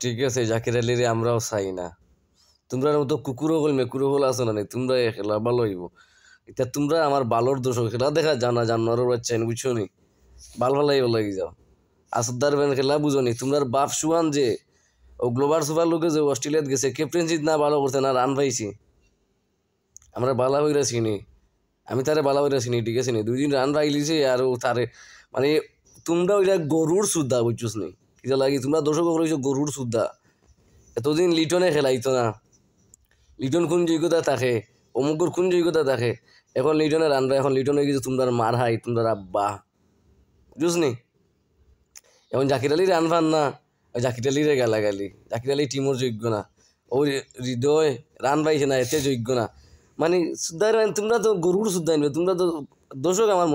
ঠিক আছে, জাকির আলী রে আমরাও চাই না। তোমরা মতো কুকুরও হল মেকুরও হল আছো না, তোমরা খেলা ভালো হইব। এটা তোমরা আমার বালোর দোষ খেলা দেখা জানা জানোয়ারের বাচ্চা বুঝছো নি, ভাল ভালাই লাগি যাও। আসদার ব্যান খেলা বুঝো নি, তোমরা বাপ সুয়ান যে ও গ্লোবাল সুপার লোকে যে অস্ট্রেলিয়াত গেছে ক্যাপ্টেনশিপ না ভালো করছে না, রান পাইছি। আমরা বালা হইরা চিনি, আমি তারে বালা হইরা চিনি, ঠিক আছে নি, 2 দিন রান পাইলিছে আর তারে মানে তোমরা ওইটা গরুর সুদ্ধা বুঝছোস নি, কিটা লাগি তোমরা দর্শক হইছো গরুর সুদ্ধা। এতদিন লিটনে খেলাইতো না, লিটন কোন যোগ্যতা থাকে, অমুকর কোন যোগ্যতা থাকে, এখন লিটনে রান পায়, এখন লিটন হয়ে গেছে তোমরা মার হাই, তোমরা আব্বা বুঝছ নি। এখন জাকির আলী রান পান না, জাকির আলীরে গালাগালি, জাকির আলী টিমর যোগ্য না, ও হৃদয় রান পাইছে না এতে যোগ্য না, মানে তোমরা তো গরুর সুদ্ধা আনবে, তোমরা তো দর্শক আমার